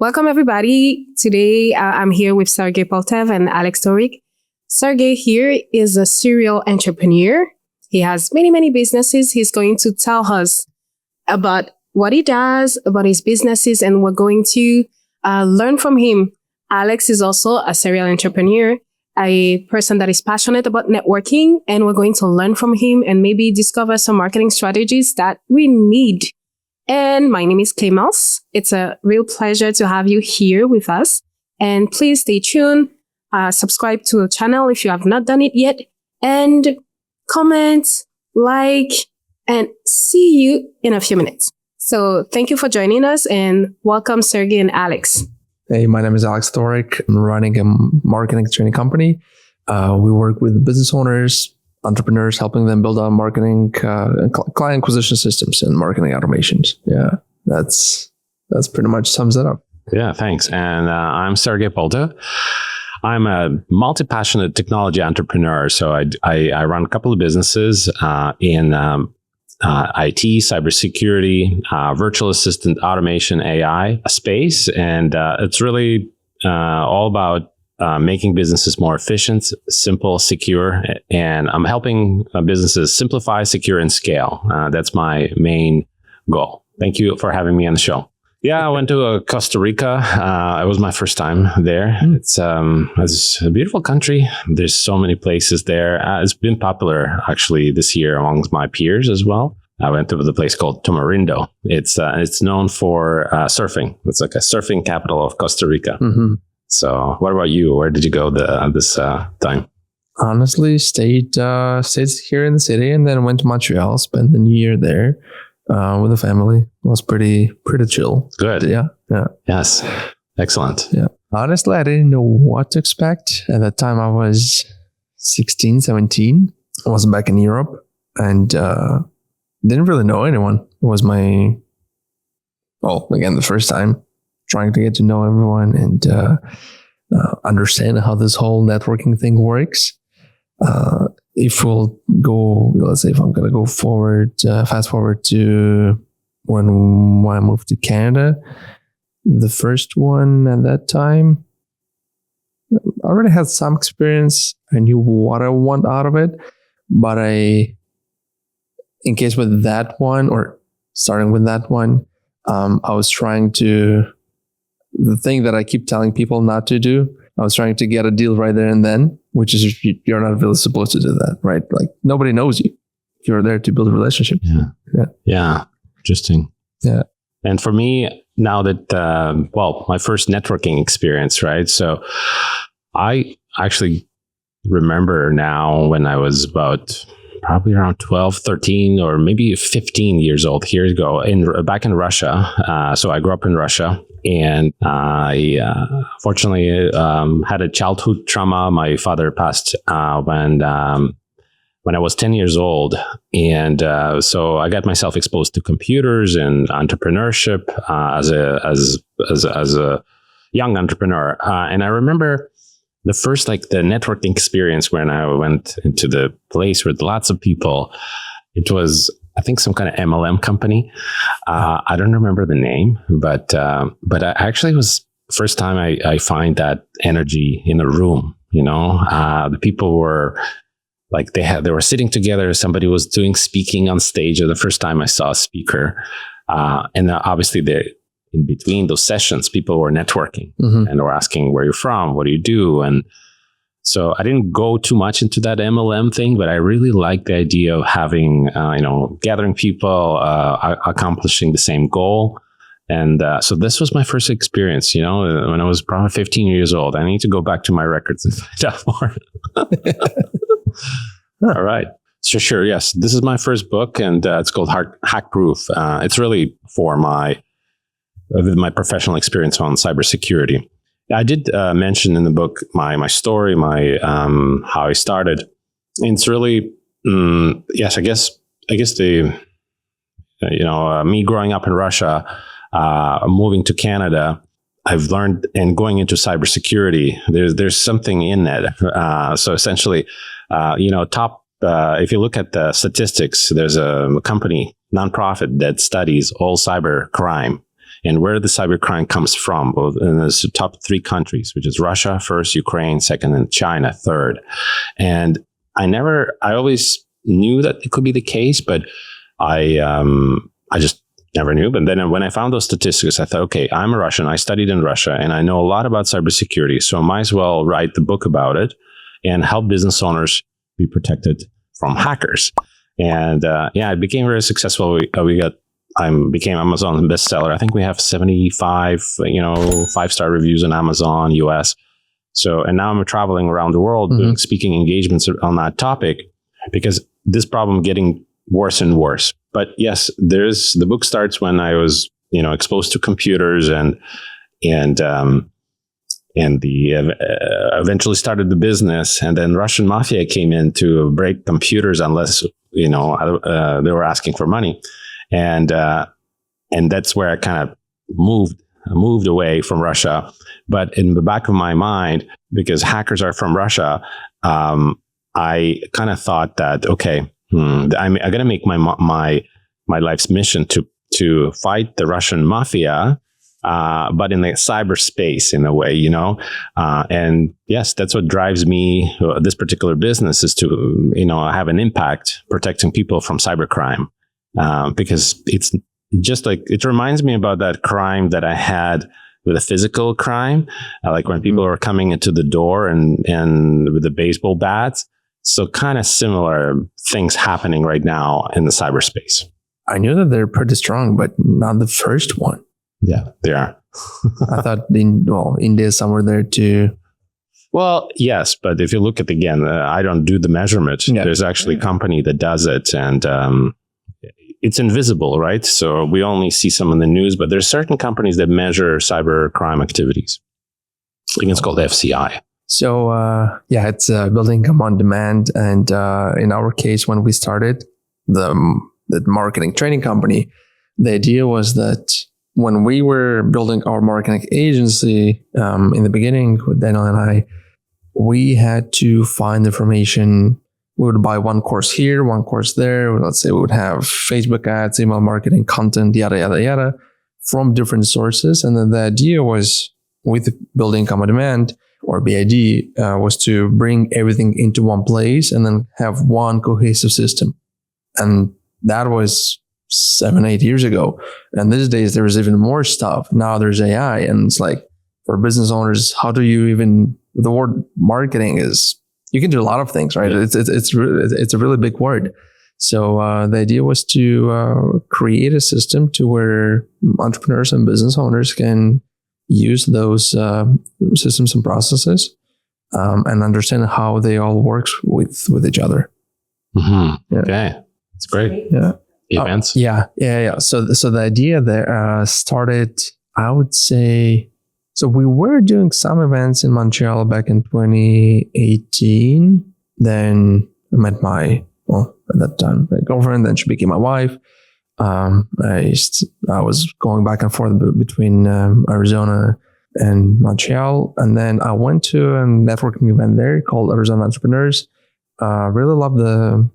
Welcome, everybody. Today, I'm here with Sergey Poltev and Alex Torik. Sergey here is a serial entrepreneur. He has many, many businesses. He's going to tell us about what he does, about his businesses, and we're going to learn from him. Alex is also a serial entrepreneur, a person that is passionate about networking, and we're going to learn from him and maybe discover some marketing strategies that we need. And my name is Clémence. It's a real pleasure to have you here with us. And please stay tuned, subscribe to the channel if you have not done it yet, and comment, like, and see you in a few minutes. So thank you for joining us and welcome, Sergey and Alex. Hey, my name is Alex Torik. I'm running a marketing training company. We work with business owners, entrepreneurs, helping them build out marketing, client acquisition systems and marketing automations. Yeah, that's pretty much sums it up. Yeah, thanks. And I'm Sergey Poltev. I'm a multi-passionate technology entrepreneur. So I run a couple of businesses in IT, cybersecurity, virtual assistant, automation, AI space. And it's really all about making businesses more efficient, simple, secure. And I'm helping businesses simplify, secure, and scale. That's my main goal. Thank you for having me on the show. Yeah, I went to Costa Rica. It was my first time there. It's a beautiful country. There's so many places there. It's been popular actually this year amongst my peers as well. I went to the place called Tamarindo. It's known for surfing. It's like a surfing capital of Costa Rica. Mm-hmm. So, what about you? Where did you go this time? Honestly, stayed here in the city, and then went to Montreal. Spent the new year there. With the family. It was pretty chill. Good. Yeah. Yes. Excellent. Yeah. Honestly, I didn't know what to expect. At that time, I was 16, 17. I was back in Europe and didn't really know anyone. It was the first time trying to get to know everyone and understand how this whole networking thing works. If I'm going to go fast forward to when I moved to Canada, the first one at that time, I already had some experience. I knew what I want out of it, but starting with that one, I was trying to, the thing that I keep telling people not to do, I was trying to get a deal right there and then, which is you're not really supposed to do that, right? Like nobody knows you. You're there to build a relationship. Yeah. Interesting. Yeah. And for me, now that, my first networking experience, right? So I actually remember now when I was about probably around 12, 13, or maybe 15 years old. Here you go, back in Russia. So I grew up in Russia, and I fortunately had a childhood trauma. My father passed when I was 10 years old. And so I got myself exposed to computers and entrepreneurship as a young entrepreneur. And I remember the first, the networking experience when I went into the place with lots of people, it was, I think, some kind of MLM company. I don't remember the name, but I actually was the first time I find that energy in a room, the people were they were sitting together. Somebody was doing speaking on stage. The first time I saw a speaker, and obviously in between those sessions, people were networking and were asking where you're from, what do you do? And so I didn't go too much into that MLM thing, but I really liked the idea of having, gathering people, accomplishing the same goal. And so this was my first experience, when I was probably 15 years old. I need to go back to my records and find out more. All right. So sure. Yes. This is my first book, and it's called Hack Proof. It's really for my professional experience on cybersecurity. I did mention in the book my story, how I started. And it's really, yes, I guess the, me growing up in Russia, moving to Canada, I've learned, and going into cybersecurity, there's something in that. So essentially, if you look at the statistics, there's a company, nonprofit, that studies all cyber crime. and where the cybercrime comes from. Both in the top 3 countries, which is Russia first, Ukraine second, and China third. And I always knew that it could be the case, but I just never knew. But then when I found those statistics, I thought, okay, I'm a Russian. I studied in Russia and I know a lot about cybersecurity. So I might as well write the book about it and help business owners be protected from hackers. And it became very successful. I became Amazon bestseller. I think we have 75, 5-star reviews on Amazon US. So, and now I'm traveling around the world doing speaking engagements on that topic because this problem getting worse and worse. But yes, the book starts when I was, exposed to computers and eventually started the business. And then Russian mafia came in to break computers unless, they were asking for money. And that's where I kind of moved away from Russia. But in the back of my mind, because hackers are from Russia, I kind of thought that, okay, I'm going to make my life's mission to fight the Russian mafia, but in the cyberspace in a way, and yes, that's what drives me. This particular business is to, have an impact protecting people from cybercrime, because it's just like, it reminds me about that crime that I had with a physical crime, like when people were coming into the door and with the baseball bats. So kind of similar things happening right now in the cyberspace. I knew that they're pretty strong, but not the first one. Yeah, they are. I thought India is somewhere there too. Well, yes, but if you look at I don't do the measurement. Yeah. There's actually a company that does it, and it's invisible, right? So we only see some in the news, but there's certain companies that measure cyber crime activities. I think it's called FCI. So it's building income on demand, and in our case, when we started the marketing training company, the idea was that when we were building our marketing agency in the beginning with Daniel and I, we had to find information. We would buy one course here, one course there. Let's say we would have Facebook ads, email marketing, content, yada, yada, yada, from different sources. And then the idea was with building income on demand, or BID, was to bring everything into one place and then have one cohesive system. And that was 7-8 years ago. And these days there is even more stuff. Now there's AI, and it's like, for business owners, how do you even, the word marketing is, you can do a lot of things, right? Yeah. It's a really big word. So the idea was to create a system to where entrepreneurs and business owners can use those systems and processes and understand how they all work with each other. Mm-hmm. Yeah. Okay, that's great. Yeah. Events. Yeah. So the idea there started, I would say. So we were doing some events in Montreal back in 2018. Then I met at that time, my girlfriend. Then she became my wife. I was going back and forth between Arizona and Montreal. And then I went to a networking event there called Arizona Entrepreneurs. Really loved the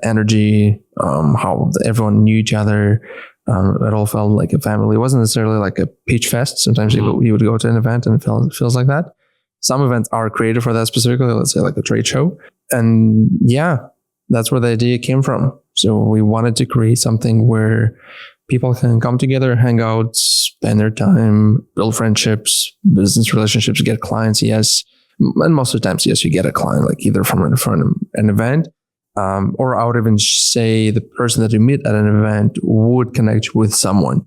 energy, how everyone knew each other. It all felt like a family. It wasn't necessarily like a pitch fest. Sometimes you would go to an event and it feels like that. Some events are created for that specifically, let's say like a trade show. And that's where the idea came from. So we wanted to create something where people can come together, hang out, spend their time, build friendships, business relationships, get clients, yes. And most of the times, yes, you get a client, like either from an event, or I would even say the person that you meet at an event would connect with someone.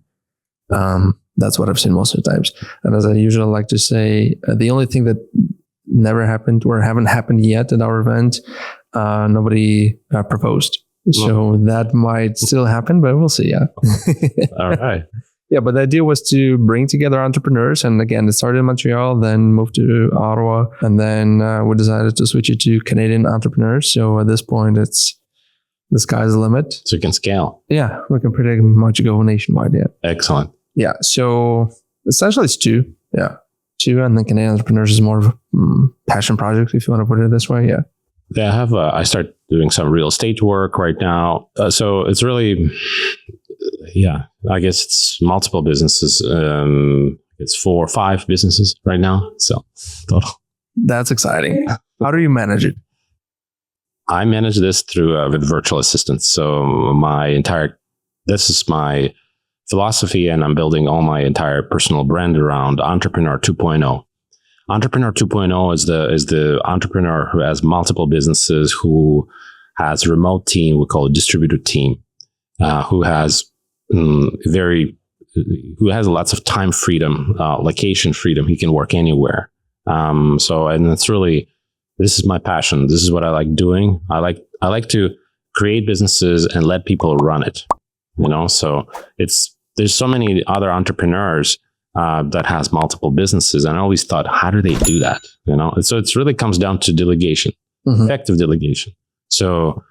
That's what I've seen most of the times. And as I usually like to say, the only thing that never happened or haven't happened yet at our event, nobody proposed. So that might still happen, but we'll see. Yeah. All right. Yeah, but the idea was to bring together entrepreneurs. And again, it started in Montreal, then moved to Ottawa. And then we decided to switch it to Canadian entrepreneurs. So at this point, the sky's the limit. So you can scale. Yeah, we can pretty much go nationwide. Yeah. Excellent. Yeah. So essentially it's two. Yeah. Two. And then Canadian entrepreneurs is more of a passion project, if you want to put it this way. Yeah. Yeah, I start doing some real estate work right now. So it's really yeah, I guess it's multiple businesses. It's 4 or 5 businesses right now. So total. That's exciting. How do you manage it? I manage this through with virtual assistants. So this is my philosophy, and I'm building all my entire personal brand around Entrepreneur 2.0. Entrepreneur 2.0 is the entrepreneur who has multiple businesses, who has a remote team, we call it distributed team, who has who has lots of time freedom, location freedom. He can work anywhere. And it's really, this is my passion. This is what I like doing. I like to create businesses and let people run it. So there's so many other entrepreneurs that has multiple businesses, and I always thought, how do they do that? So it really comes down to delegation, effective delegation. So,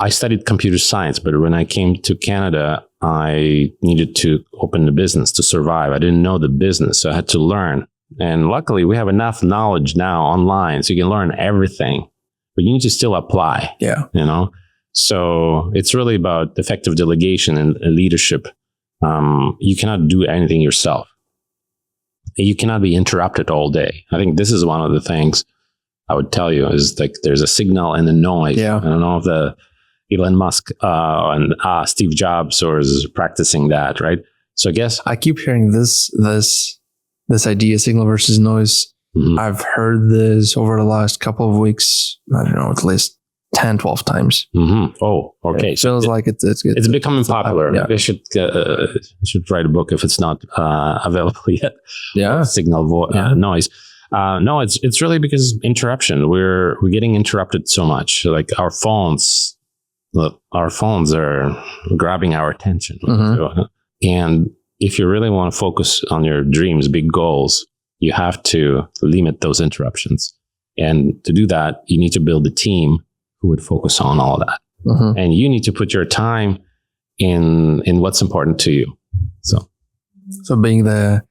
I studied computer science, but when I came to Canada, I needed to open the business to survive. I didn't know the business, so I had to learn. And luckily, we have enough knowledge now online, so you can learn everything, but you need to still apply. Yeah. So it's really about effective delegation and leadership. You cannot do anything yourself. You cannot be interrupted all day. I think this is one of the things I would tell you is like there's a signal and a noise. Yeah. I don't know if the Elon Musk and Steve Jobs or is practicing that, right? So I guess I keep hearing this idea, signal versus noise. Mhm. I've heard this over the last couple of weeks. I don't know, at least 10, 12 times. Oh, okay. It feels like it's becoming popular. Yeah. I should write a book if it's not available yet. Yeah. Signal noise. No, it's really because interruption. We're getting interrupted so much. Like our phones are grabbing our attention. Mhm. And if you really want to focus on your dreams, big goals, you have to limit those interruptions. And to do that, you need to build a team who would focus on all of that. Mhm. And you need to put your time in what's important to you. So being the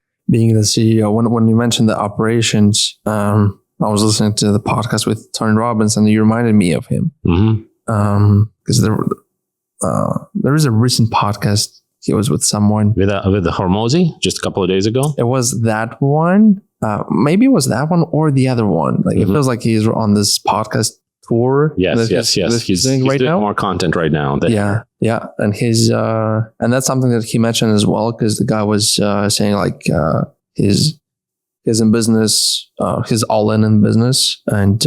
CEO, when you mentioned the operations, I was listening to the podcast with Tony Robbins, and you reminded me of him. Because there is a recent podcast. He was with someone with the Hormozi just a couple of days ago. It was that one. Maybe it was that one or the other one. Like it feels like he's on this podcast tour. Yes. He's doing more content right now. Yeah. And and that's something that he mentioned as well, because the guy was saying like he's in business, he's all in business, and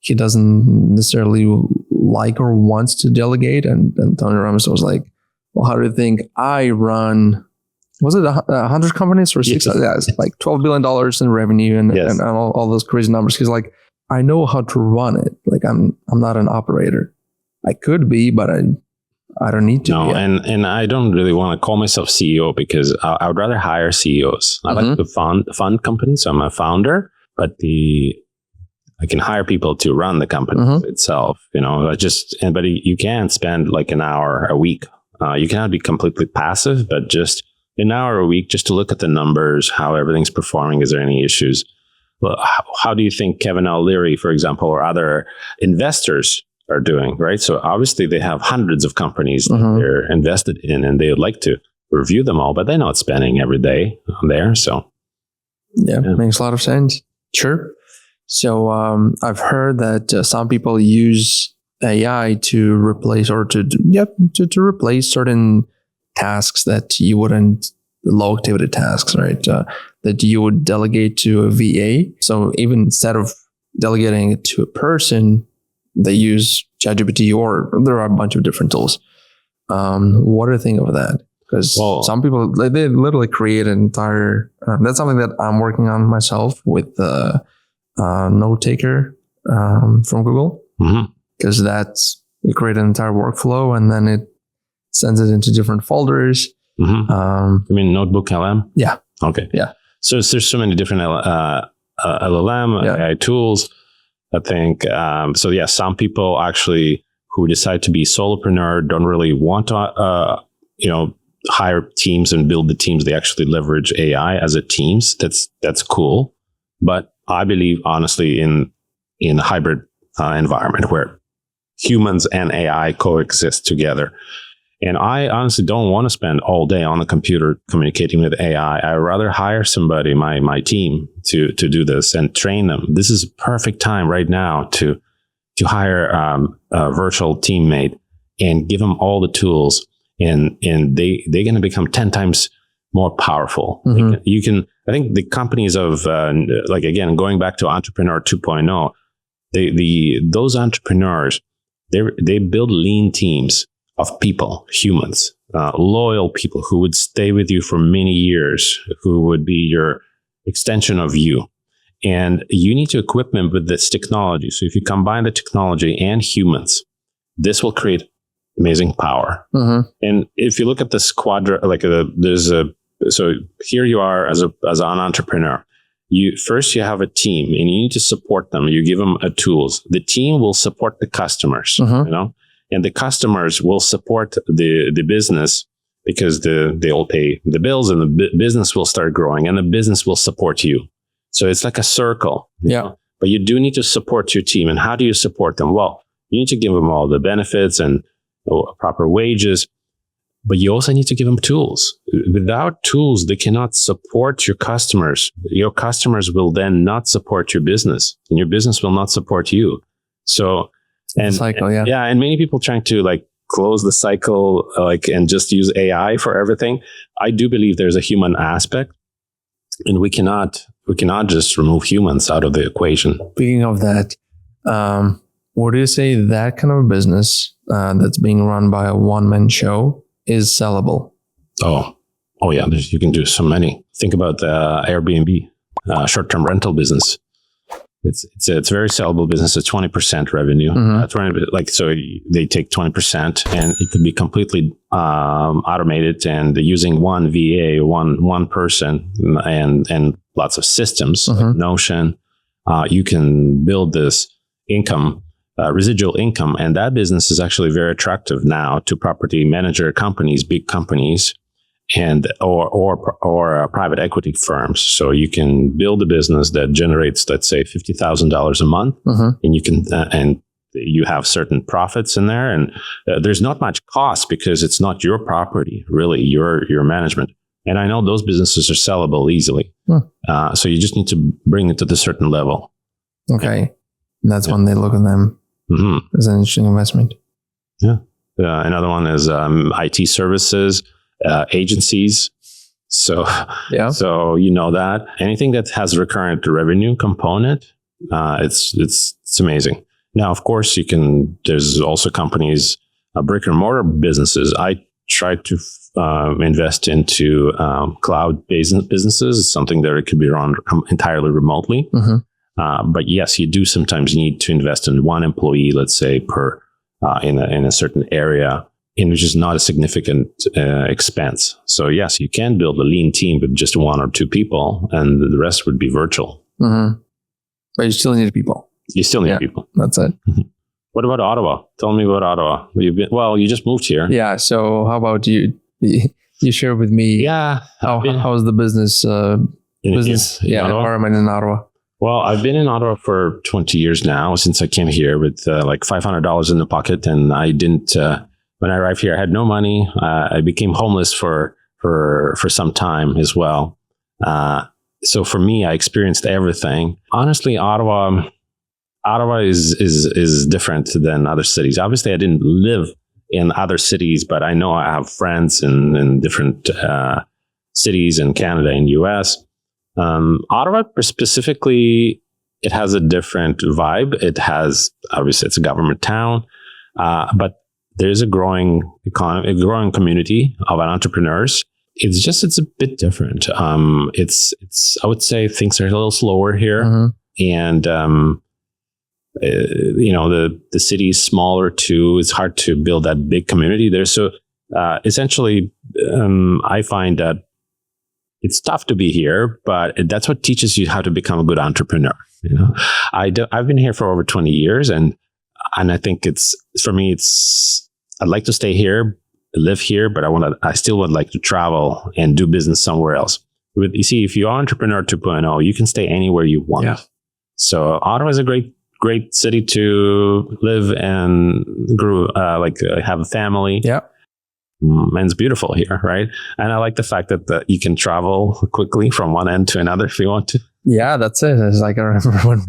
he doesn't necessarily like or wants to delegate. And Tony Robbins was like, well, how do you think I run? Was it 100 companies or 6? Yeah, it's like $12 billion in revenue and all those crazy numbers. He's like, I know how to run it. Like I'm not an operator. I could be, but I don't need to. No, and I don't really want to call myself CEO because I would rather hire CEOs. I like to fund companies. So I'm a founder, but I can hire people to run the company itself. But you can spend like an hour a week. You cannot be completely passive, but just an hour a week just to look at the numbers, how everything's performing. Is there any issues? Well, how do you think Kevin O'Leary, for example, or other investors are doing, right? So obviously they have hundreds of companies that they're invested in, and they would like to review them all, but they're not spending every day on there. So yeah, makes a lot of sense. Sure. So I've heard that some people use AI to replace or to replace certain tasks that you wouldn't, low activity tasks, right? That you would delegate to a VA. So even instead of delegating it to a person, they use ChatGPT, or there are a bunch of different tools. What do you think of that? Because some people, they literally create an entire, that's something that I'm working on myself with Note Taker from Google. Because you create an entire workflow and then it sends it into different folders. You mean Notebook LM? Yeah. Okay. Yeah. So there's so many different LLM AI tools, I think. Some people actually who decide to be solopreneur don't really want to, hire teams and build the teams. They actually leverage AI as a teams. That's cool. But I believe honestly in a hybrid environment where humans and AI coexist together. And I honestly don't want to spend all day on the computer communicating with AI. I'd rather hire somebody, my team, to do this and train them. This is a perfect time right now to hire a virtual teammate and give them all the tools, and they're going to become 10 times more powerful. Mhm. You can, I think the companies of, like, again, going back to Entrepreneur 2.0, those entrepreneurs, they build lean teams of people, humans, loyal people who would stay with you for many years, who would be your extension of you. And you need to equip them with this technology. So if you combine the technology and humans, this will create amazing power. Mhm. And if you look at this quadrant, so here you are as an entrepreneur. You have a team, and you need to support them. You give them tools. The team will support the customers, Mhm. and the customers will support the business, because they'll pay the bills, and the business will start growing, and the business will support you. So it's like a circle. Yeah. But you do need to support your team. And how do you support them? Well, you need to give them all the benefits and proper wages, but you also need to give them tools. Without tools, they cannot support your customers. Your customers will then not support your business, and your business will not support you. So, and cycle, yeah. and many people trying to close the cycle, and just use AI for everything. I do believe there's a human aspect, and we cannot just remove humans out of the equation. Speaking of that, would you say that kind of a business that's being run by a one-man show is sellable? Oh yeah. You can do so many. Think about the Airbnb, short-term rental business. It's a very sellable business. It's 20% revenue. Mhm. So they take 20%, and it could be completely automated, and using one VA, one person, and lots of systems like Mhm. Notion. You can build this income, residual income, and that business is actually very attractive now to property manager companies, big companies, and or private equity firms. So you can build a business that generates, let's say, $50,000 a month, Mhm. and you can and you have certain profits in there, and there's not much cost, because it's not your property, really, your management. And I know those businesses are sellable easily. So you just need to bring it to the certain level. Okay. And that's when they look at them hmm as an interesting investment. Another one is IT services, agencies. So Yeah. So that anything that has recurrent revenue component, it's amazing. Now, of course, there's also companies, brick and mortar businesses. I try to invest into cloud-based businesses, something that it could be run entirely remotely. Mhm. But yes, you do sometimes need to invest in one employee, let's say, per in a certain area, which is not a significant expense. So yes, you can build a lean team with just one or two people, and the rest would be virtual. Mhm. But you still need people. You still need Yeah. people. That's it. What about Ottawa? Tell me about Ottawa. You just moved here. Yeah. So how about you? You share with me Yeah. how's the business in Ottawa? environment in Ottawa? Well, I've been in Ottawa for 20 years now, since I came here with $500 in the pocket, and I didn't. When I arrived here, I had no money. I became homeless for some time as well. So for me, I experienced everything. Honestly, Ottawa is different than other cities. Obviously, I didn't live in other cities, but I know I have friends in different cities in Canada and US. Ottawa specifically, it has a different vibe. Obviously, it's a government town, but there's a growing economy, a growing community of entrepreneurs. It's a bit different. I would say things are a little slower here, Mhm. and the city is smaller too. It's hard to build that big community there. So essentially, I find that it's tough to be here, but that's what teaches you how to become a good entrepreneur. I've been here for over 20 years, and I think for me, I'd like to stay here, live here, but I still would like to travel and do business somewhere else. You see, if you are Entrepreneur 2.0, you can stay anywhere you want. Yeah. So Ottawa is a great city to live and have a family. Yeah. and it's beautiful here, right? And I like the fact that you can travel quickly from one end to another if you want to. Yeah, that's it. It's like I remember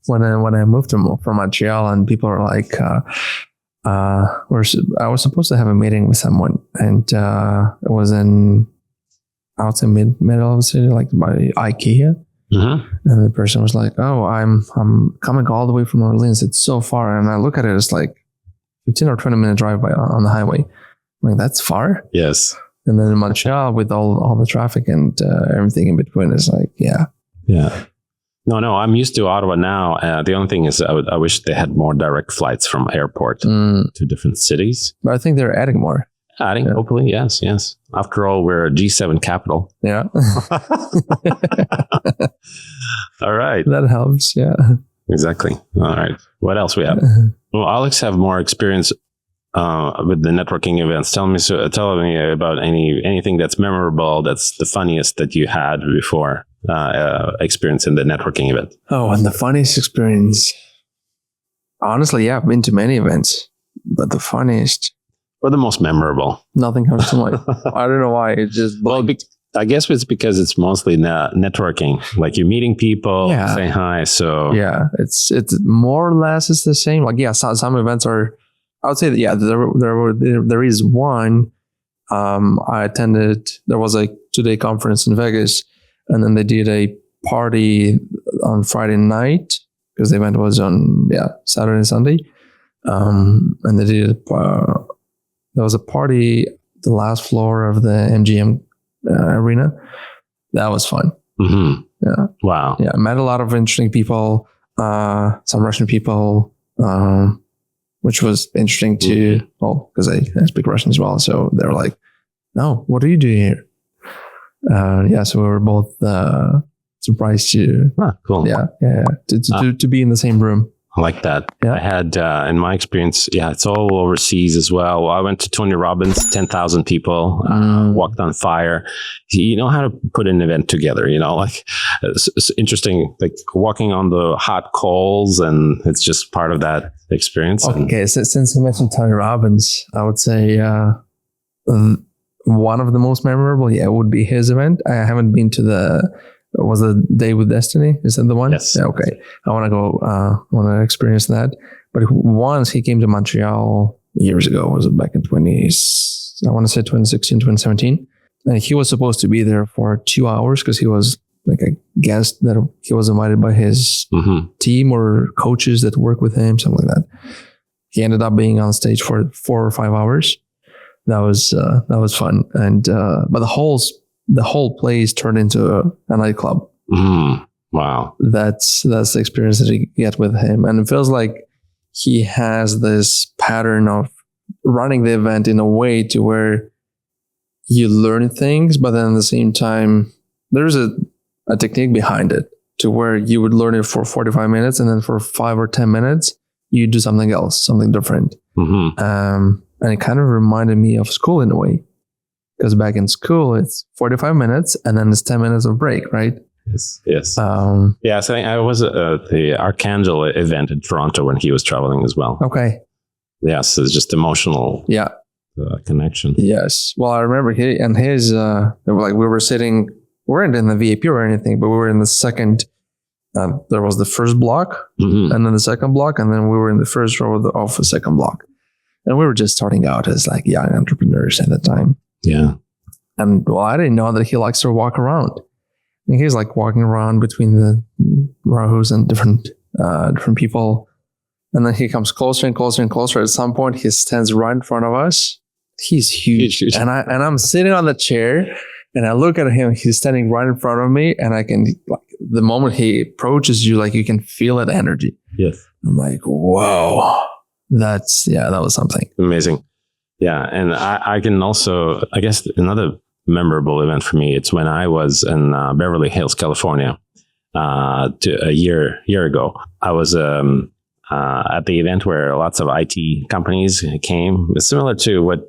when I moved from Montreal, and people were like, I was supposed to have a meeting with someone, and it was in, I would say, middle of the city, like by IKEA. Mm-hmm. And the person was like, "Oh, I'm coming all the way from Orleans. It's so far." And I look at it, it's like 15 or 20-minute drive by on the highway. I'm like, that's far. Yes. And then in Montreal, with all the traffic and everything in between, it's like, yeah. No, I'm used to Ottawa now. The only thing is, I wish they had more direct flights from airport to different cities. But I think they're adding more. Hopefully, yes. After all, we're a G7 capital. Yeah. All right. That helps. Yeah. Exactly. All right. What else we have? Well, Alex have more experience with the networking events. Tell me about anything that's memorable, that's the funniest that you had before experience in the networking event. Oh, and the funniest experience. Honestly, yeah, I've been to many events, but the funniest, or the most memorable. Nothing comes to mind. I don't know why. It just I guess it's because it's mostly networking. Like you're meeting people, saying hi. So yeah, it's more or less it's the same. Like some events are. I would say that there is one. I attended. There was a 2-day conference in Vegas, and then they did a party on Friday night because the event was on Saturday and Sunday. And they did. There was a party the last floor of the MGM arena. That was fun. Mm-hmm. Yeah. Wow. Yeah, I met a lot of interesting people. Some Russian people. Which was interesting too. Well, because I speak Russian as well. So they were like, "No, what are you doing here?" So we were both surprised to. Cool. To be in the same room. I like that. Yeah. I had, in my experience, it's all overseas as well. I went to Tony Robbins, 10,000 people, walked on fire. You know how to put an event together, like it's interesting, like walking on the hot coals, and it's just part of that experience. Okay, so since you mentioned Tony Robbins, I would say one of the most memorable, would be his event. I haven't been to was the Day with Destiny? Is that the one? Yes. Yeah, okay. I want to go, want to experience that. But once he came to Montreal years ago, was it back in 2016, 2017? And he was supposed to be there for 2 hours because he was like a guest that he was invited by his team or coaches that work with him, something like that. He ended up being on stage for 4 or 5 hours. That was fun. And, but the whole place turned into a nightclub. Wow. That's the experience that you get with him. And it feels like he has this pattern of running the event in a way to where you learn things, but then at the same time, there's a technique behind it to where you would learn it for 45 minutes and then for 5 or 10 minutes, you do something else, something different. And it kind of reminded me of school in a way. Because back in school, it's 45 minutes and then it's 10 minutes of break, right? Yes. So I was at the Archangel event in Toronto when he was traveling as well. Okay. Yes, it's just emotional. Yeah. Connection. Yes. Well, I remember we were sitting, we weren't in the VIP or anything, but we were in the second, there was the first block and then the second block, and then we were in the first row of the second block. And we were just starting out as like young entrepreneurs at the time. Yeah. And I didn't know that he likes to walk around. And he's like walking around between the rows and different people. And then he comes closer and closer and closer. At some point, he stands right in front of us. He's huge. And I'm sitting on the chair and I look at him. He's standing right in front of me. And I can, the moment he approaches you, you can feel that energy. Yes. I'm like, whoa. That was something. Amazing. Yeah. And I can also, I guess another memorable event for me, it's when I was in Beverly Hills, California, a year ago. I was at the event where lots of IT companies came. It's similar to what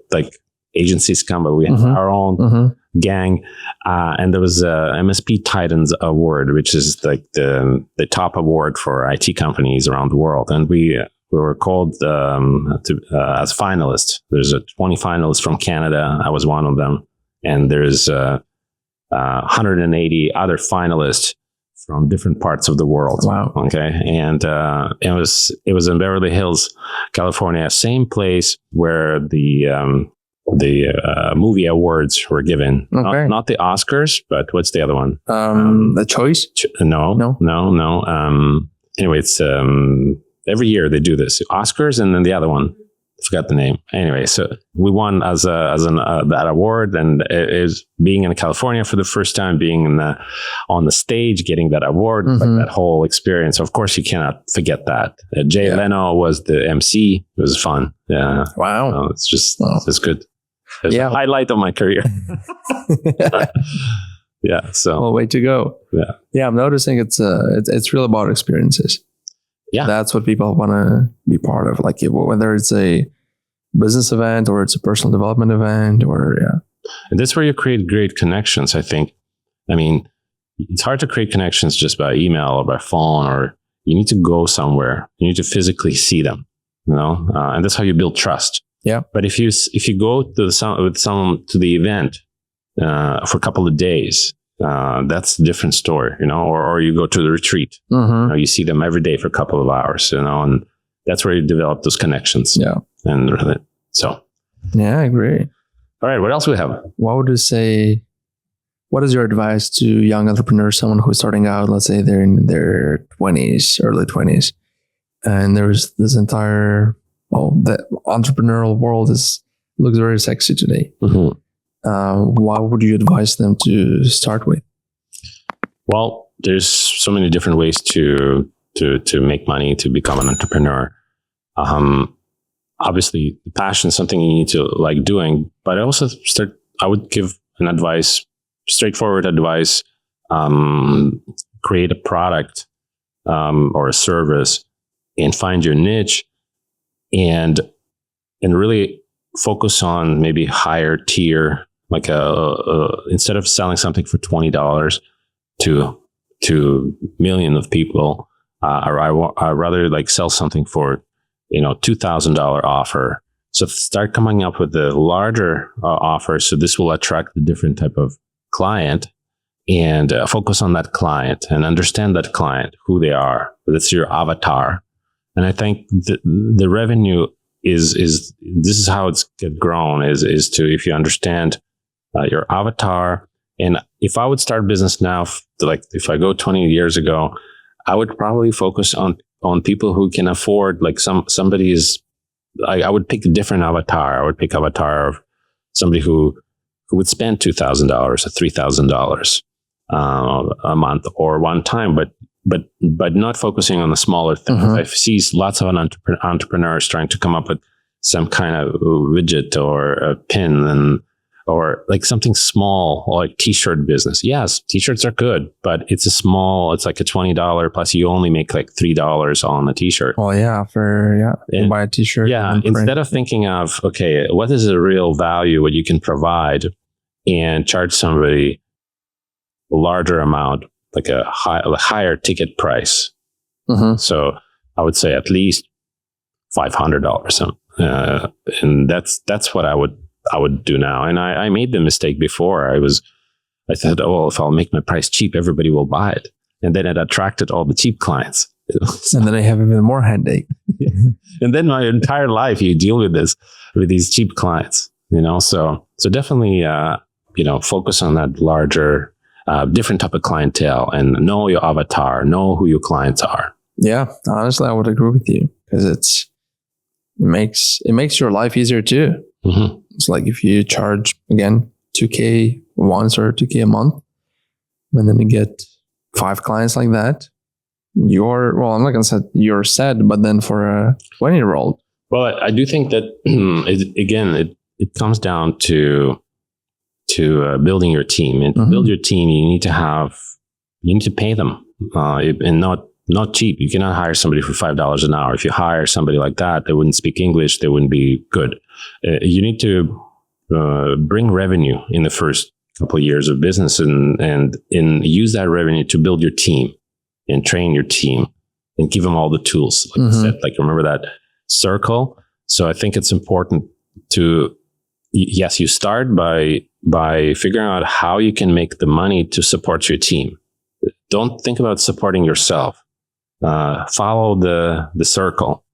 agencies come, but we have our own gang. And there was a MSP Titans Award, which is the top award for IT companies around the world. And we we were called as finalists. There's 20 finalists from Canada. I was one of them, and there's 180 other finalists from different parts of the world. Wow. Okay, and it was in Beverly Hills, California, same place where the movie awards were given. Okay. Not the Oscars, but what's the other one? The Choice? No. Anyway, it's every year they do this Oscars, and then the other one, I forgot the name. Anyway, so we won as that award, and it is being in California for the first time, being on the stage, getting that award, like that whole experience. Of course, you cannot forget that. Jay Leno was the MC. It was fun. Yeah. Wow. It's good. It's Yeah. a highlight of my career. Yeah. So. Well, way to go. Yeah. I'm noticing it's really about experiences. Yeah. That's what people want to be part of. Like whether it's a business event or it's a personal development event And that's where you create great connections, I think. I mean, it's hard to create connections just by email or by phone, or you need to go somewhere. You need to physically see them, and that's how you build trust. Yeah. But if you go with someone to the event for a couple of days, that's a different story, or you go to the retreat, you see them every day for a couple of hours, and that's where you develop those connections. Yeah. And so. Yeah, I agree. All right. What else do we have? What would you say? What is your advice to young entrepreneurs, someone who's starting out, let's say they're in their 20s, early 20s, and there's this entire, the entrepreneurial world looks very sexy today. What would you advise them to start with? Well, there's so many different ways to make money, to become an entrepreneur. Obviously, the passion is something you need to like doing, but I would give an advice, straightforward advice. Create a product or a service and find your niche, and really focus on maybe higher tier, like instead of selling something for $20 to million of people, I rather like sell something for $2,000 offer. So start coming up with a larger offer. So this will attract a different type of client, and focus on that client and understand that client, who they are. That's your avatar. And I think the revenue is this is how it's get grown is to, if you understand your avatar. And if I would start business now, like if I go 20 years ago, I would probably focus on people who can afford, like somebody is, I would pick a different avatar. I would pick avatar of somebody who would spend $2,000 or $3,000 a month or one time, but not focusing on the smaller things. I see lots of entrepreneurs trying to come up with some kind of widget or a pin or like something small, like t-shirt business. Yes, t-shirts are good, but it's like a $20 plus you only make like $3 on the t-shirt. Well, you buy a t-shirt. Yeah, instead of thinking of, okay, what is the real value, what you can provide, and charge somebody a larger amount, like a higher ticket price. So I would say at least $500. And that's what I would do now. And I made the mistake before. I thought, if I'll make my price cheap, everybody will buy it. And then it attracted all the cheap clients. And then I have even more headache. And then my entire life you deal with these cheap clients, so definitely, focus on that larger, different type of clientele, and know your avatar, know who your clients are. Yeah, honestly, I would agree with you, because it makes your life easier too. It's like if you charge again $2,000 once or $2,000 a month, and then you get 5 clients like that, I'm not gonna say you're set, but then for a 20-year-old, well, I do think that it comes down to building your team. And to build your team, you need to pay them, and not cheap. You cannot hire somebody for $5 an hour. If you hire somebody like that, they wouldn't speak English, they wouldn't be good. You need to bring revenue in the first couple of years of business, and use that revenue to build your team and train your team and give them all the tools. Like I said, like remember circle. So I think it's important to, yes, you start by figuring out how you can make the money to support your team. Don't think about supporting yourself. Follow the circle.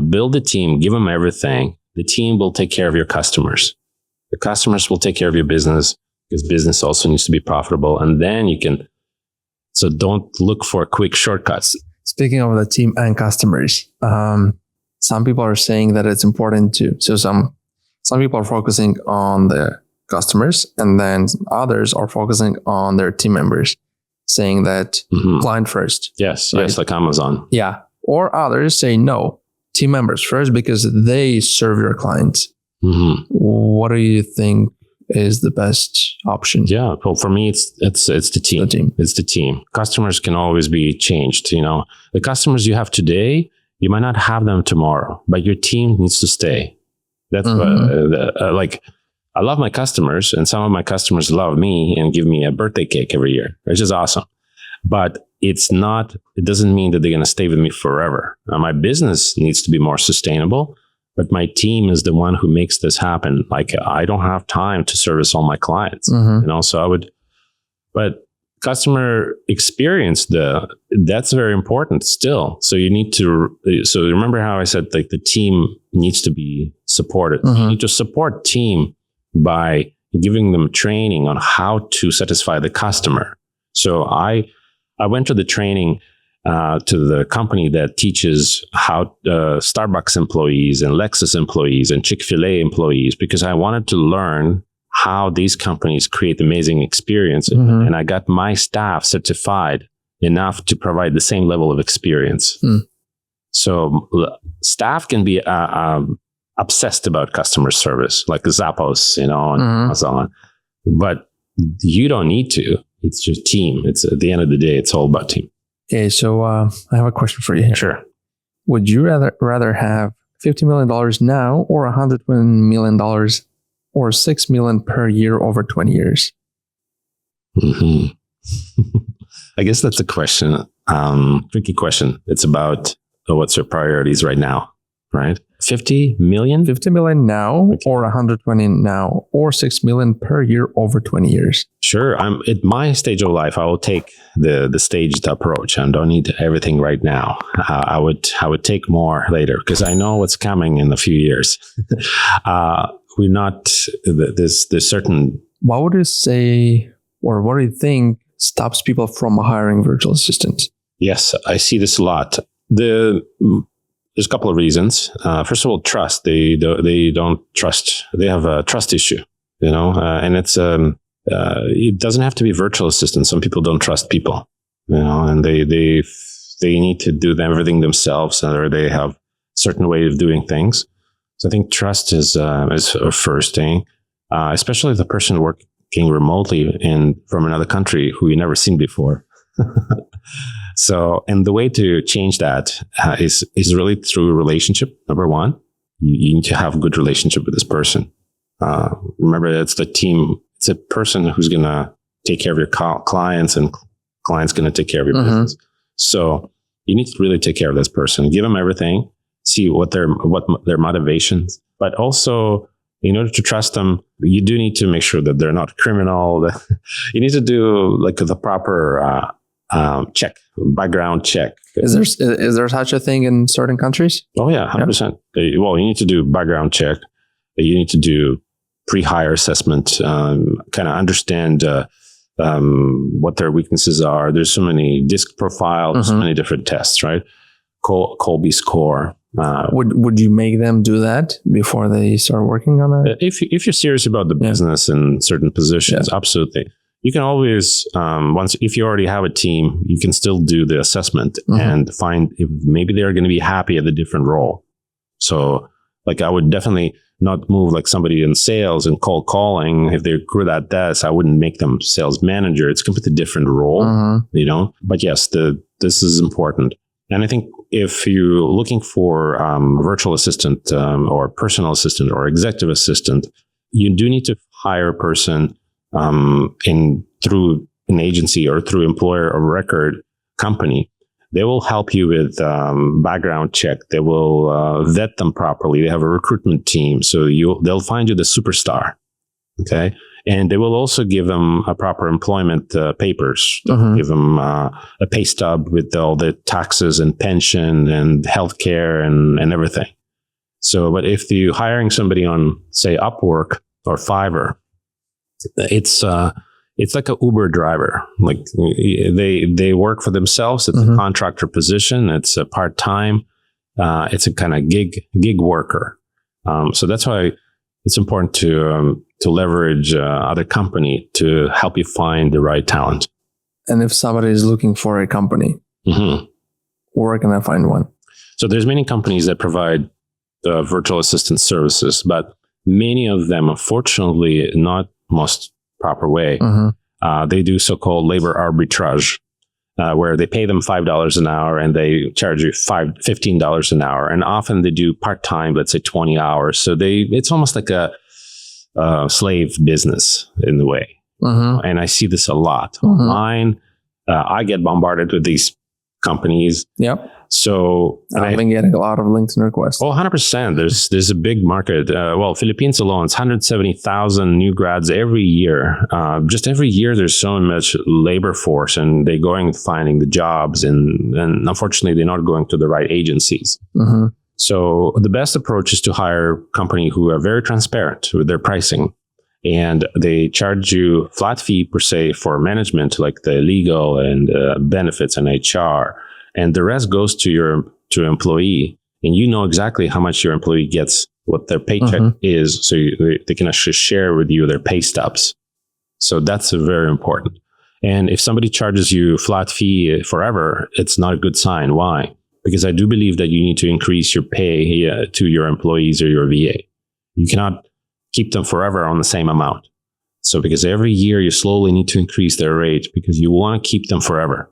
Build a team, give them everything. The team will take care of your customers. The customers will take care of your business, because business also needs to be profitable. And then you can, so don't look for quick shortcuts. Speaking of the team and customers, some people are saying that it's important to, so some people are focusing on the customers, and then others are focusing on their team members, saying that client first. Yes, right? yes, like Amazon. Yeah. Or others say no, team members first, because they serve your clients. What do you think is the best option? Yeah, well, for me, it's the team. It's the team. Customers can always be changed. You know, the customers you have today, you might not have them tomorrow, but your team needs to stay. That's like, I love my customers, and some of my customers love me and give me a birthday cake every year, which is awesome. But it doesn't mean that they're going to stay with me forever. My business needs to be more sustainable, but my team is the one who makes this happen. Like, I don't have time to service all my clients, you know, so but customer experience, that's very important still. So you need to, so remember how I said, like, the team needs to be supported. You need to support team by giving them training on how to satisfy the customer. So I went to the training to the company that teaches how Starbucks employees and Lexus employees and Chick-fil-A employees, because I wanted to learn how these companies create amazing experience. And I got my staff certified enough to provide the same level of experience. So staff can be obsessed about customer service, like Zappos, you know, and Amazon, but you don't need to. It's your team. It's, at the end of the day, it's all about team. Okay, so I have a question for you here. Sure. Would you rather have $50 million now, or $100 million, or $6 million per year over 20 years? I guess that's a question. Tricky question. It's about what's your priorities right now, right? 50 million? 50 million now, or 120 now, or 6 million per year over 20 years. Sure. I'm at my stage of life. I will take the staged approach. I don't need everything right now. I would take more later, because I know what's coming in a few years. We're not, there's certain. What would you say, or what do you think stops people from hiring virtual assistants? Yes, I see this a lot. There's a couple of reasons. First of all, trust. They don't trust. They have a trust issue, you know, and it's it doesn't have to be virtual assistants. Some people don't trust people, you know, and they need to do everything themselves, or they have a certain way of doing things. So I think trust is a first thing, especially the person working remotely from another country who you never seen before. So, and the way to change that is really through a relationship. Number one, you need to have a good relationship with this person. Remember, it's the team. It's a person who's going to take care of your clients, and clients going to take care of your business. So you need to really take care of this person. Give them everything. See what their motivations. But also, in order to trust them, you do need to make sure that they're not criminal. You need to do like the proper check, background check. Is there such a thing in certain countries? Oh yeah, 100%. Well, you need to do background check. You need to do pre-hire assessment, kind of understand what their weaknesses are. There's so many DISC profiles, so many different tests, right? Colby score. Would you make them do that before they start working on it? If you're serious about the business in certain positions, absolutely. You can always, if you already have a team, you can still do the assessment and find if maybe they're going to be happy at a different role. So like, I would definitely not move like somebody in sales and cold calling. If they're good at that, I wouldn't make them sales manager. It's a completely different role, you know, but yes, this is important. And I think if you're looking for virtual assistant or personal assistant or executive assistant, you do need to hire a person through an agency or through employer of record company They will help you with background check. They will vet them properly. They have a recruitment team, so they'll find you the superstar. Okay, and they will also give them a proper employment papers. Mhm. Give them a pay stub with all the taxes and pension and healthcare and everything. So, but if you're hiring somebody on, say, Upwork or Fiverr, it's like a Uber driver. Like they work for themselves. It's Mhm. a contractor position. It's a part time. It's a kind of gig worker. So that's why it's important to leverage other company to help you find the right talent. And if somebody is looking for a company, Mhm. where can I find one? So there's many companies that provide virtual assistant services, but many of them, unfortunately, not most proper way. Mhm. They do so-called labor arbitrage, where they pay them $5 an hour and they charge you $15 an hour. And often they do part-time, let's say 20 hours. So it's almost like a slave business in the way. Mhm. And I see this a lot Mhm. online. I get bombarded with these companies. Yep. So, and I've been getting a lot of LinkedIn requests. Oh, 100%. There's a big market. Philippines alone, it's 170,000 new grads every year. Just every year, there's so much labor force, and they're going finding the jobs, and unfortunately, they're not going to the right agencies. Mhm. So the best approach is to hire a company who are very transparent with their pricing, and they charge you flat fee per se for management, like the legal and benefits and HR. And the rest goes to your employee, and you know exactly how much your employee gets, what their paycheck Mhm. is, so they can actually share with you their pay stubs. So that's very important. And if somebody charges you flat fee forever, it's not a good sign. Why? Because I do believe that you need to increase your pay to your employees or your VA. You cannot keep them forever on the same amount. So because every year you slowly need to increase their rate because you want to keep them forever.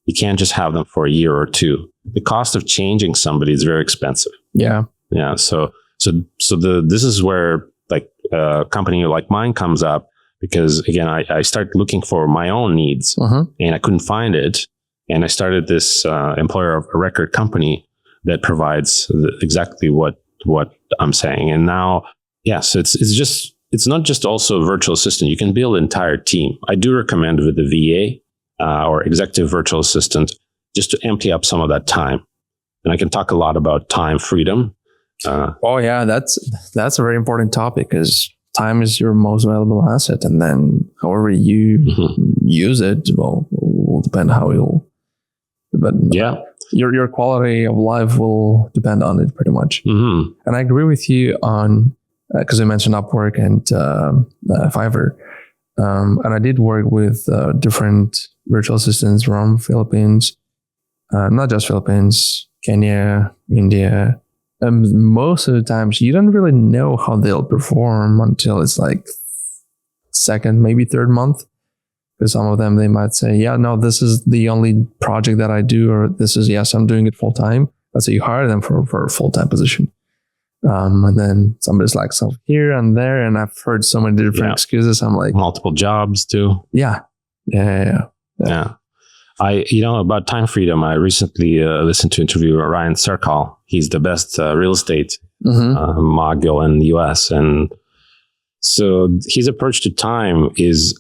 You can't just have them for a year or two. The cost of changing somebody is very expensive. Yeah. Yeah. So this is where like a company like mine comes up, because again, I start looking for my own needs Mhm. and I couldn't find it. And I started this employer of a record company that provides exactly what I'm saying. And now, yes, it's not just also a virtual assistant. You can build an entire team. I do recommend with the VA or executive virtual assistant, just to empty up some of that time. And I can talk a lot about time freedom. Oh yeah, that's a very important topic, because time is your most valuable asset, and then however you Mhm. use it will depend how you'll. But Yeah. your quality of life will depend on it pretty much. Hmm. And I agree with you on, because you mentioned Upwork and Fiverr, and I did work with different virtual assistants from Philippines, not just Philippines, Kenya, India. Most of the times, you don't really know how they'll perform until it's like second, maybe third month. Because some of them, they might say, yeah, no, this is the only project that I do, or this is, yes, I'm doing it full time. So you hire them for a full time position. And then somebody's like, so here and there. And I've heard so many different Yeah. excuses. I'm like, Multiple jobs too. yeah. Yeah. About time freedom, I recently listened to an interview with Ryan Serkal. He's the best real estate Mm-hmm. mogul in the US. And so his approach to time is,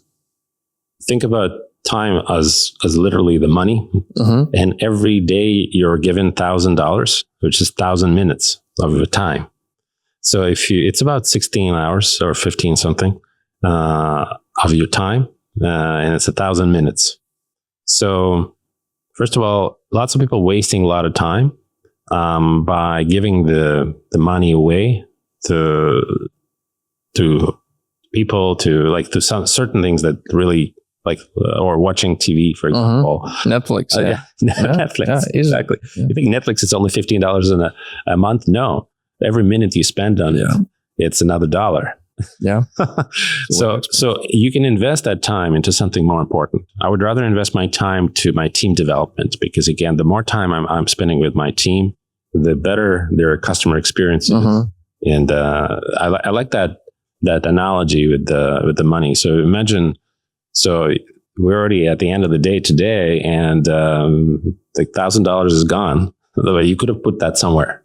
think about time as literally the money. Mm-hmm. And every day you're given $1,000, which is 1,000 minutes of your time. So it's about 16 hours or 15 something of your time, and it's 1,000 minutes. So first of all, lots of people wasting a lot of time by giving the money away to people, to some certain things that really like, or watching TV, for example. Netflix. Yeah. Netflix. Yeah, Exactly. Yeah. You think Netflix is only $15 a month? No. Every minute you spend on it, it's another $1. Yeah. So you can invest that time into something more important. I would rather invest my time to my team development, because again, the more time I'm spending with my team, the better their customer experience is. Mhm. And I like that analogy with the money. So imagine, so we're already at the end of the day today, and the $1,000 is gone. You could have put that somewhere.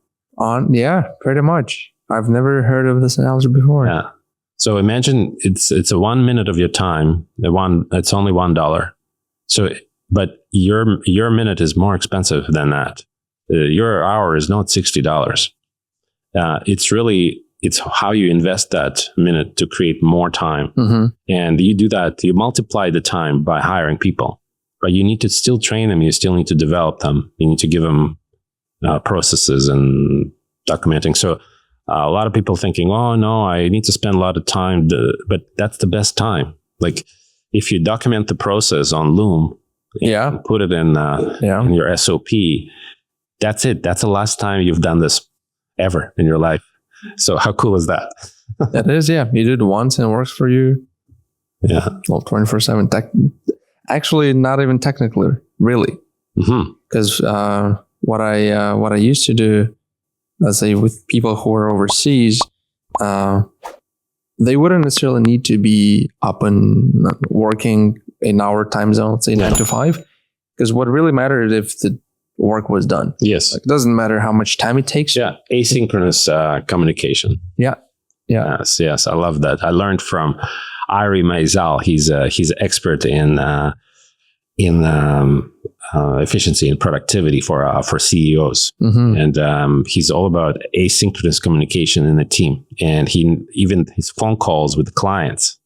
Yeah, pretty much. I've never heard of this analogy before. Yeah. So imagine it's a 1 minute of your time. It's only $1. So, but your minute is more expensive than that. Your hour is not $60. It's how you invest that minute to create more time. Mm-hmm. And you do that, you multiply the time by hiring people, but you need to still train them. You still need to develop them. You need to give them processes and documenting. So a lot of people thinking, oh no, I need to spend a lot of time, but that's the best time. Like if you document the process on Loom, and put it in your SOP, that's it. That's the last time you've done this ever in your life. So how cool is that? That is, yeah. You do it once and it works for you. Yeah. Well, 24/7. Actually, not even technically, really. Because what I used to do, let's say with people who are overseas, they wouldn't necessarily need to be up and working in our time zone, let's say 9 to 5. Because what really mattered if the work was done. Yes. Like, it doesn't matter how much time it takes. Yeah. Asynchronous communication. Yeah. Yes. I love that. I learned from Ari Maisel. He's an expert in efficiency and productivity for CEOs. Mm-hmm. And he's all about asynchronous communication in a team. And even his phone calls with clients,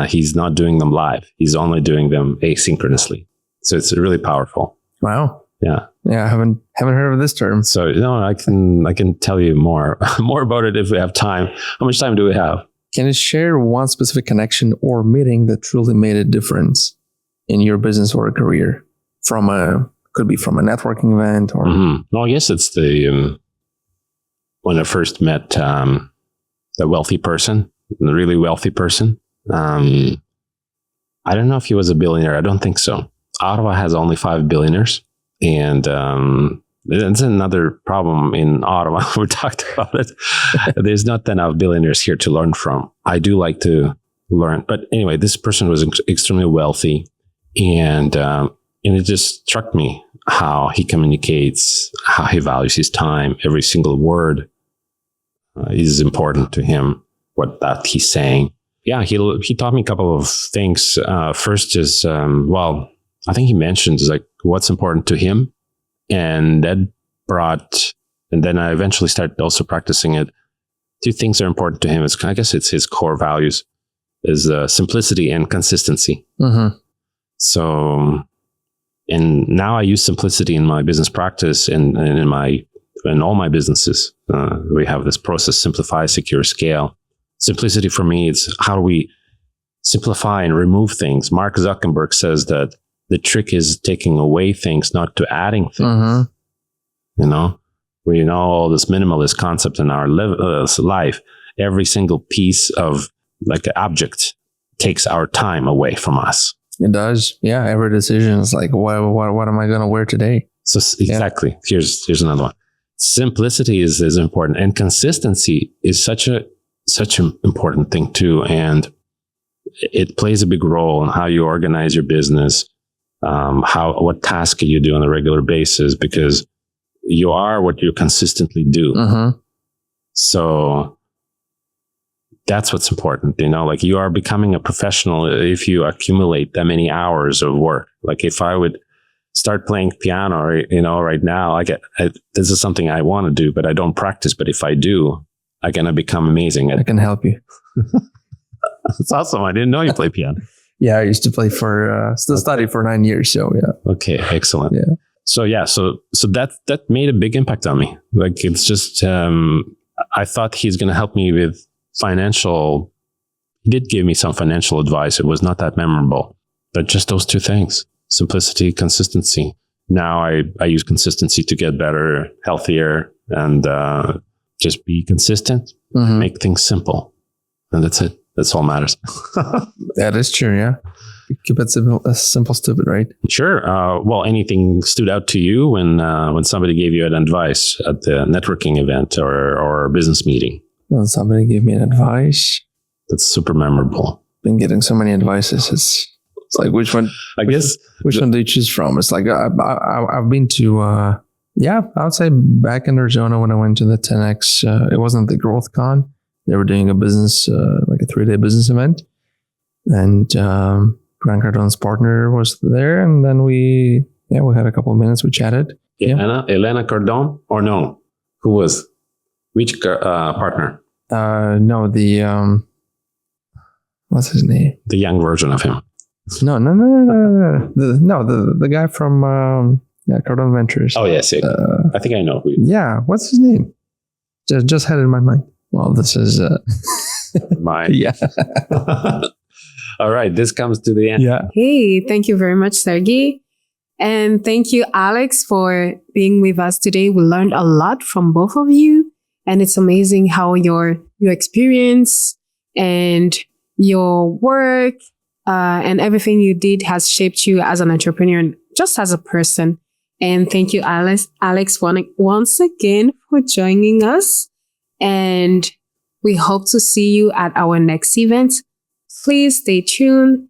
he's not doing them live. He's only doing them asynchronously. So it's really powerful. Wow. Yeah. Yeah, I haven't heard of this term. So I can tell you more about it if we have time. How much time do we have? Can you share one specific connection or meeting that truly made a difference in your business or career? Could be from a networking event or. Mm-hmm. Well, I guess it's when I first met the wealthy person, the really wealthy person. I don't know if he was a billionaire. I don't think so. Ottawa has only 5 billionaires. And that's another problem in Ottawa. We talked about it. There's not enough billionaires here to learn from. I do like to learn. But anyway, this person was extremely wealthy. And it just struck me how he communicates, how he values his time. Every single word is important to him, that he's saying. Yeah, he taught me a couple of things. First is, I think he mentioned like what's important to him. And that and then I eventually started also practicing it. 2 things are important to him. I guess it's his core values is simplicity and consistency. Mm-hmm. So, and now I use simplicity in my business practice and in all my businesses. We have this process: simplify, secure, scale. Simplicity for me is how do we simplify and remove things? Mark Zuckerberg says that the trick is taking away things, not to adding things. Mm-hmm. We know all this minimalist concept in our life. Every single piece of like an object takes our time away from us. It does. Yeah. Every decision is like, what am I going to wear today? So exactly. Yeah. Here's another one. Simplicity is important, and consistency is such an important thing too. And it plays a big role in how you organize your business. What task you do on a regular basis, because you are what you consistently do. Mm-hmm. So that's what's important. Like you are becoming a professional if you accumulate that many hours of work. Like if I would start playing piano, right now, this is something I want to do, but I don't practice. But if I do, I'm going to become amazing. I can help you. That's awesome. I didn't know you play piano. Yeah, I used to play study for 9 years. So yeah. Okay, excellent. Yeah. So that made a big impact on me. Like it's just, I thought he's going to help me with financial. He did give me some financial advice. It was not that memorable, but just those 2 things: simplicity, consistency. Now I use consistency to get better, healthier, and just be consistent. Mm-hmm. Make things simple, and that's it. That's all matters. That is true. Yeah. Keep it simple, stupid, right? Sure. Well, anything stood out to you when somebody gave you an advice at the networking event or business meeting? When somebody gave me an advice. That's super memorable. Been getting so many advices. It's like, which one? I guess Which one do you choose from? It's like I've been to I would say back in Arizona when I went to the 10X. It wasn't the Growth Con. They were doing a business like a 3-day business event, and Grant Cardone's partner was there, and then we had a couple of minutes. We chatted. Elena Cardone, or no? Who was which partner? No, the what's his name? The young version of him. No. The guy from Cardone Ventures. Oh yes, I think I know who. Yeah, what's his name? Just had it in my mind. Well, this is My yeah. All right, this comes to the end. Yeah. Hey, thank you very much, Sergey. And thank you, Alex, for being with us today. We learned a lot from both of you. And it's amazing how your experience and your work and everything you did has shaped you as an entrepreneur and just as a person. And thank you, Alex, once again for joining us. And we hope to see you at our next event. Please stay tuned.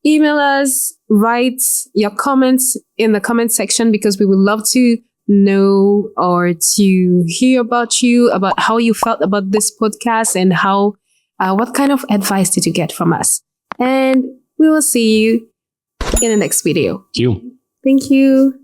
Email us, write your comments in the comment section because we would love to know or to hear about you, about how you felt about this podcast and how, what kind of advice did you get from us? And we will see you in the next video. Thank you. Thank you.